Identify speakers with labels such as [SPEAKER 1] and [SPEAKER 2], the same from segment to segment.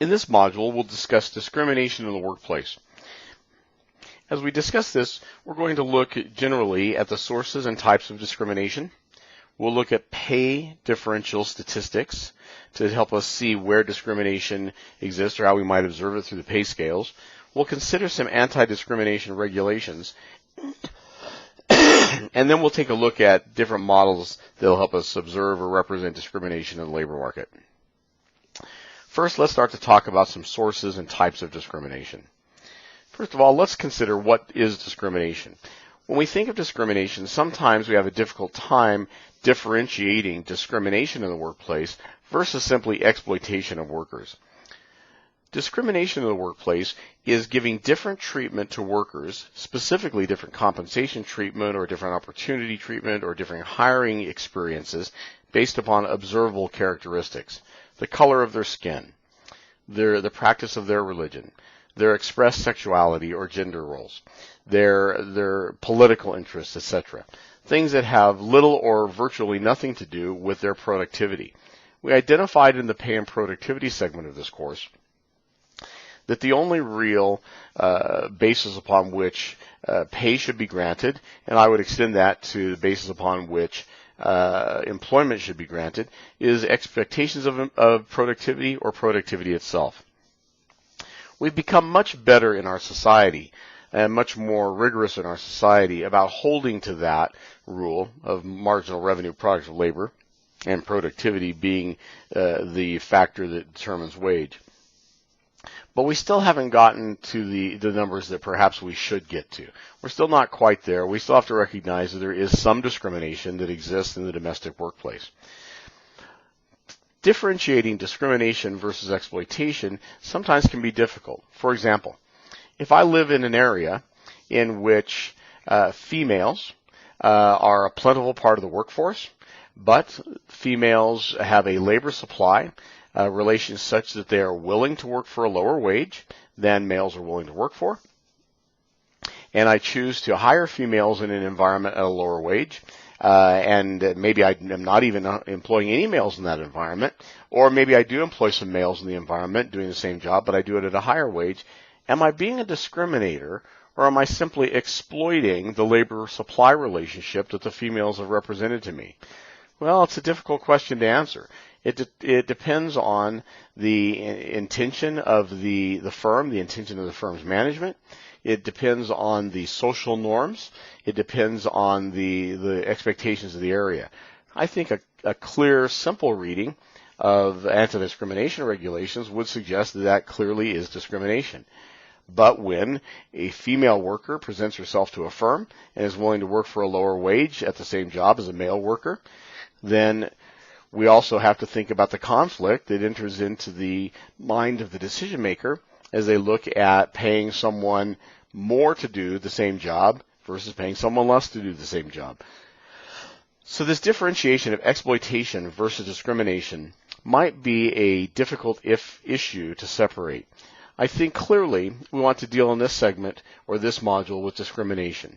[SPEAKER 1] In this module, we'll discuss discrimination in the workplace. As we discuss this, we're going to look generally at the sources and types of discrimination. We'll look at pay differential statistics to help us see where discrimination exists or how we might observe it through the pay scales. We'll consider some anti-discrimination regulations, and then we'll take a look at different models that will help us observe or represent discrimination in the labor market. First, let's start to talk about some sources and types of discrimination. First of all, let's consider what is discrimination. When we think of discrimination, sometimes we have a difficult time differentiating discrimination in the workplace versus simply exploitation of workers. Discrimination in the workplace is giving different treatment to workers, specifically different compensation treatment or different opportunity treatment or different hiring experiences based upon observable characteristics. The color of their skin, the practice of their religion, their expressed sexuality or gender roles, their political interests, etc. Things that have little or virtually nothing to do with their productivity. We identified in the pay and productivity segment of this course that the only real basis upon which pay should be granted, and I would extend that to the basis upon which employment should be granted, is expectations of productivity or productivity itself. We've become much better in our society and much more rigorous in our society about holding to that rule of marginal revenue product of labor and productivity being the factor that determines wage. But we still haven't gotten to the numbers that perhaps we should get to. We're still not quite there. We still have to recognize that there is some discrimination that exists in the domestic workplace. Differentiating discrimination versus exploitation sometimes can be difficult. For example, if I live in an area in which females are a plentiful part of the workforce, but females have a labor supply relations such that they are willing to work for a lower wage than males are willing to work for, and I choose to hire females in an environment at a lower wage, and maybe I am not even employing any males in that environment, or maybe I do employ some males in the environment doing the same job, but I do it at a higher wage. Am I being a discriminator, or am I simply exploiting the labor supply relationship that the females have represented to me? Well, it's a difficult question to answer. It depends on the intention of the firm, the intention of the firm's management. It depends on the social norms. It depends on the expectations of the area. I think a clear, simple reading of anti-discrimination regulations would suggest that that clearly is discrimination. But when a female worker presents herself to a firm and is willing to work for a lower wage at the same job as a male worker, then we also have to think about the conflict that enters into the mind of the decision maker as they look at paying someone more to do the same job versus paying someone less to do the same job. So this differentiation of exploitation versus discrimination might be a difficult issue to separate. I think clearly we want to deal in this segment or this module with discrimination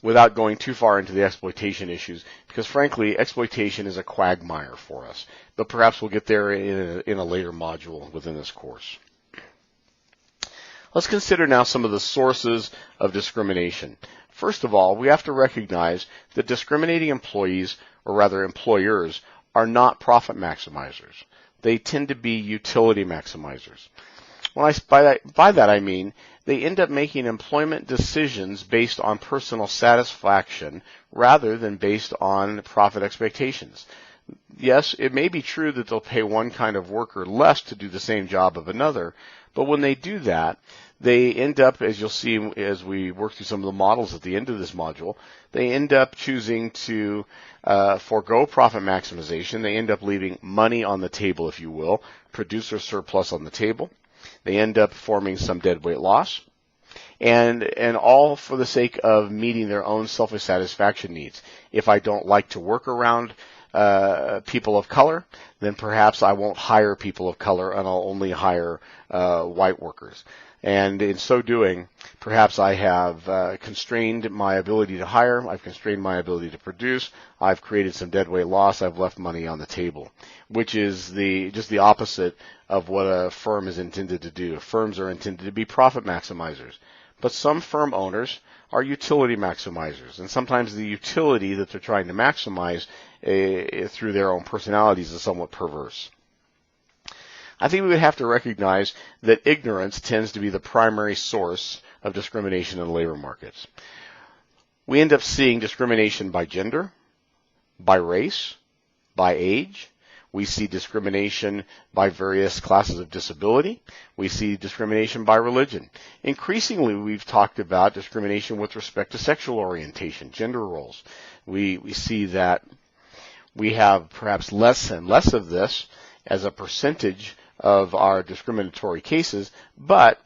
[SPEAKER 1] without going too far into the exploitation issues, because frankly, exploitation is a quagmire for us. But perhaps we'll get there in a later module within this course. Let's consider now some of the sources of discrimination. First of all, we have to recognize that discriminating employees, or rather employers, are not profit maximizers. They tend to be utility maximizers. By that I mean they end up making employment decisions based on personal satisfaction rather than based on profit expectations. Yes, it may be true that they'll pay one kind of worker less to do the same job of another, but when they do that, they end up, as you'll see as we work through some of the models at the end of this module, they end up choosing to forego profit maximization. They end up leaving money on the table, if you will, producer surplus on the table. They end up forming some deadweight loss, and all for the sake of meeting their own selfish satisfaction needs. If I don't like to work around people of color, then perhaps I won't hire people of color and I'll only hire white workers. And in so doing, perhaps I have constrained my ability to hire, I've constrained my ability to produce, I've created some deadweight loss, I've left money on the table, which is just the opposite of what a firm is intended to do. Firms are intended to be profit maximizers. But some firm owners are utility maximizers, and sometimes the utility that they're trying to maximize through their own personalities is somewhat perverse. I think we would have to recognize that ignorance tends to be the primary source of discrimination in the labor markets. We end up seeing discrimination by gender, by race, by age. We see discrimination by various classes of disability. We see discrimination by religion. Increasingly, we've talked about discrimination with respect to sexual orientation, gender roles. We see that we have perhaps less and less of this as a percentage of our discriminatory cases, but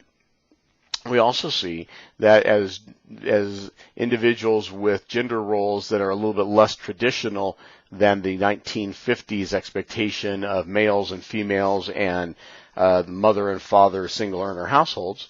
[SPEAKER 1] we also see that as individuals with gender roles that are a little bit less traditional than the 1950s expectation of males and females and mother and father single earner households,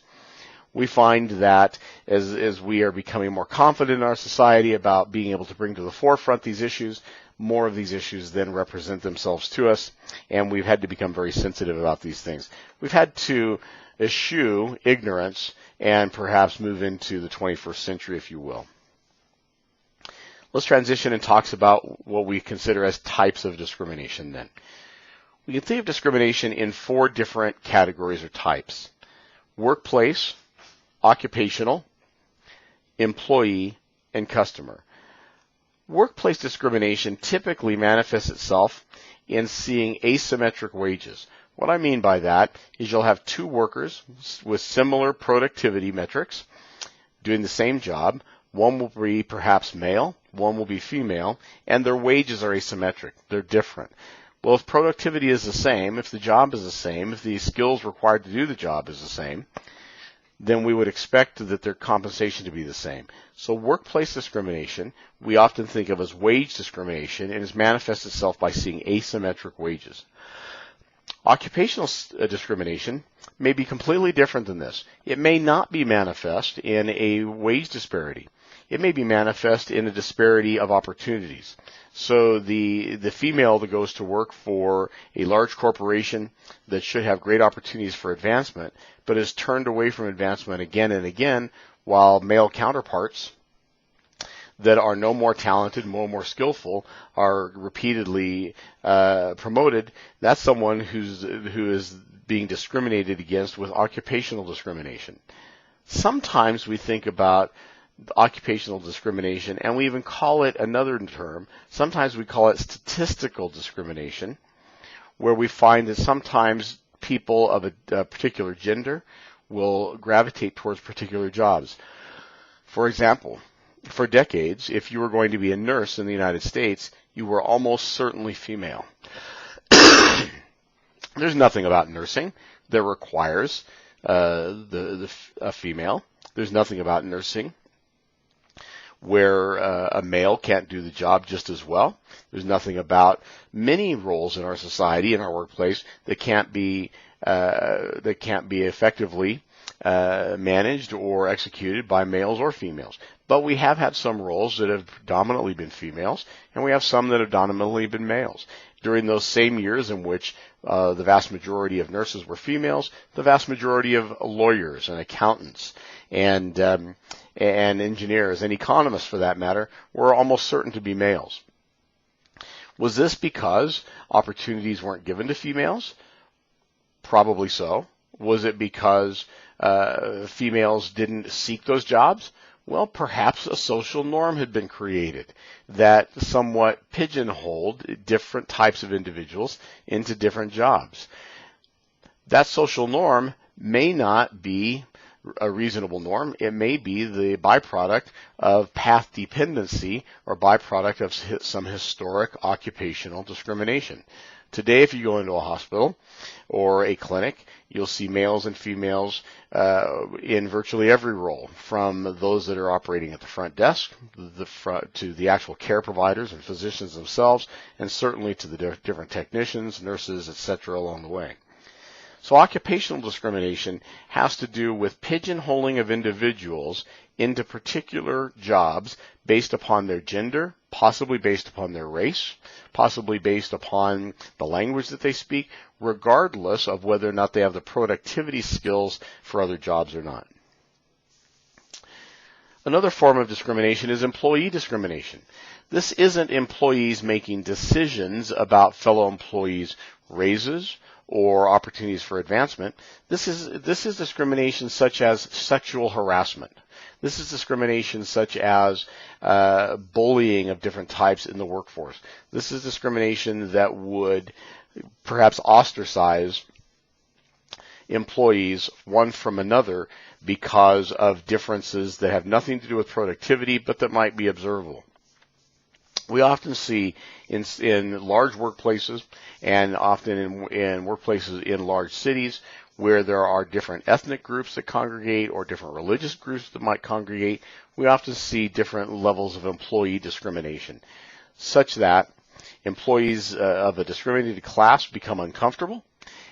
[SPEAKER 1] we find that as we are becoming more confident in our society about being able to bring to the forefront these issues, more of these issues then represent themselves to us, and we've had to become very sensitive about these things. We've had to eschew ignorance and perhaps move into the 21st century, if you will. Let's transition and talk about what we consider as types of discrimination then. We can think of discrimination in 4 different categories or types: workplace, occupational, employee, and customer. Workplace discrimination typically manifests itself in seeing asymmetric wages. What I mean by that is you'll have 2 workers with similar productivity metrics doing the same job. One will be perhaps male, one will be female, and their wages are asymmetric. They're different. Well, if productivity is the same, if the job is the same, if the skills required to do the job is the same, then we would expect that their compensation to be the same. So workplace discrimination, we often think of as wage discrimination, and it manifests itself by seeing asymmetric wages. Occupational discrimination may be completely different than this. It may not be manifest in a wage disparity. It may be manifest in a disparity of opportunities. So the female that goes to work for a large corporation that should have great opportunities for advancement, but is turned away from advancement again and again, while male counterparts that are no more talented, no more skillful, are repeatedly promoted. That's someone who is being discriminated against with occupational discrimination. Sometimes we think about occupational discrimination, and we even call it another term. Sometimes we call it statistical discrimination, where we find that sometimes people of a particular gender will gravitate towards particular jobs. For example, for decades, if you were going to be a nurse in the United States, you were almost certainly female. There's nothing about nursing that requires a female. There's nothing about nursing where a male can't do the job just as well. There's nothing about many roles in our society, in our workplace, that can't be effectively managed or executed by males or females. But we have had some roles that have predominantly been females, and we have some that have dominantly been males. During those same years in which the vast majority of nurses were females, the vast majority of lawyers and accountants and engineers and economists, for that matter, were almost certain to be males. Was this because opportunities weren't given to females? Probably so. Was it because females didn't seek those jobs? Well, perhaps a social norm had been created that somewhat pigeonholed different types of individuals into different jobs. That social norm may not be a reasonable norm. It may be the byproduct of path dependency or byproduct of some historic occupational discrimination. Today, if you go into a hospital or a clinic, you'll see males and females in virtually every role, from those that are operating at the front desk, to the actual care providers and physicians themselves, and certainly to the different technicians, nurses, etc. along the way. So occupational discrimination has to do with pigeonholing of individuals into particular jobs based upon their gender, possibly based upon their race, possibly based upon the language that they speak, regardless of whether or not they have the productivity skills for other jobs or not. Another form of discrimination is employee discrimination. This isn't employees making decisions about fellow employees' raises or opportunities for advancement. This is discrimination such as sexual harassment. This is discrimination such as bullying of different types in the workforce. This is discrimination that would perhaps ostracize employees one from another because of differences that have nothing to do with productivity but that might be observable. We often see in large workplaces, and often in workplaces in large cities, where there are different ethnic groups that congregate or different religious groups that might congregate, we often see different levels of employee discrimination, such that employees of a discriminated class become uncomfortable.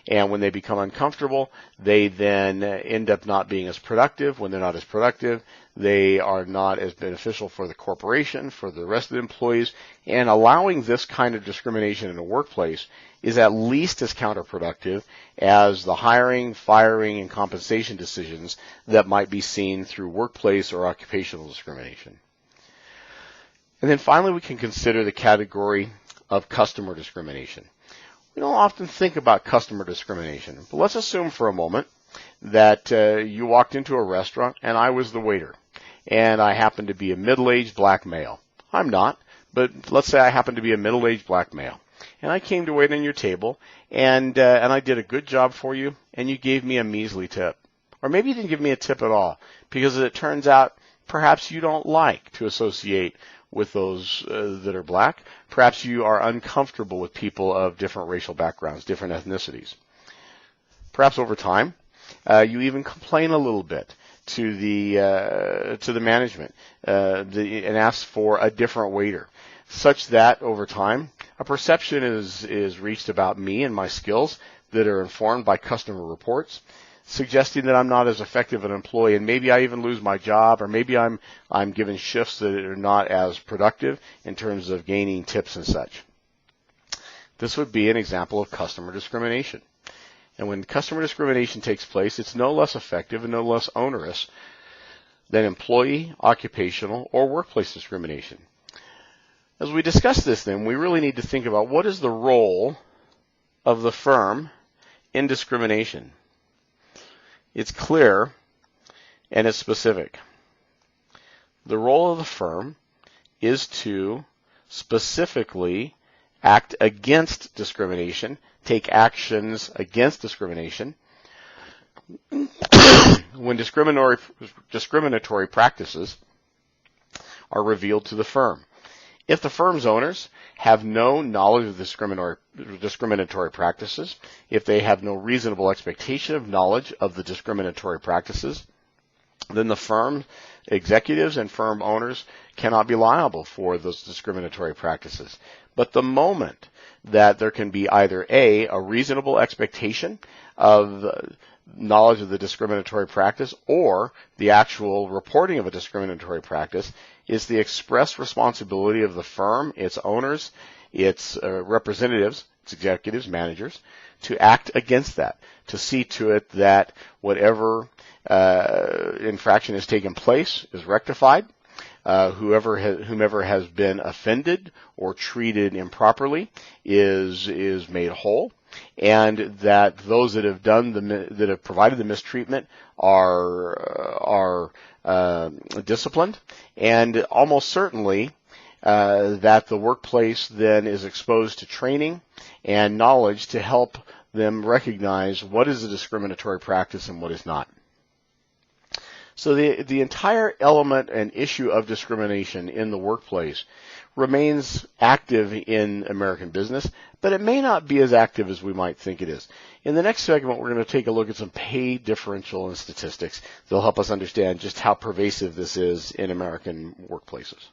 [SPEAKER 1] And when they become uncomfortable, they then end up not being as productive. When they're not as productive, they are not as beneficial for the corporation, for the rest of the employees. And allowing this kind of discrimination in a workplace is at least as counterproductive as the hiring, firing, and compensation decisions that might be seen through workplace or occupational discrimination. And then finally, we can consider the category of customer discrimination. We don't often think about customer discrimination, but let's assume for a moment that you walked into a restaurant and I was the waiter, and I happen to be a middle-aged black male. I'm not, but let's say I happen to be a middle-aged black male, and I came to wait on your table, and I did a good job for you, and you gave me a measly tip. Or maybe you didn't give me a tip at all, because it turns out perhaps you don't like to associate with those that are black. Perhaps you are uncomfortable with people of different racial backgrounds, different ethnicities. Perhaps over time, you even complain a little bit to the management and ask for a different waiter, such that over time a perception is reached about me and my skills that are informed by customer reports, suggesting that I'm not as effective an employee, and maybe I even lose my job, or maybe I'm given shifts that are not as productive in terms of gaining tips and such. This would be an example of customer discrimination. And when customer discrimination takes place, it's no less effective and no less onerous than employee, occupational, or workplace discrimination. As we discuss this, then, we really need to think about what is the role of the firm in discrimination. It's clear and it's specific. The role of the firm is to specifically act against discrimination, take actions against discrimination when discriminatory practices are revealed to the firm. If the firm's owners have no knowledge of discriminatory practices, if they have no reasonable expectation of knowledge of the discriminatory practices, then the firm executives and firm owners cannot be liable for those discriminatory practices. But the moment that there can be either a reasonable expectation of knowledge of the discriminatory practice or the actual reporting of a discriminatory practice, is the express responsibility of the firm, its owners, its representatives, its executives, managers, to act against that, to see to it that whatever infraction has taken place is rectified, whomever has been offended or treated improperly is made whole, and that those that have provided the mistreatment are disciplined, and almost certainly that the workplace then is exposed to training and knowledge to help them recognize what is a discriminatory practice and what is not. So the entire element and issue of discrimination in the workplace remains active in American business, but it may not be as active as we might think it is. In the next segment, we're going to take a look at some pay differential and statistics that'll help us understand just how pervasive this is in American workplaces.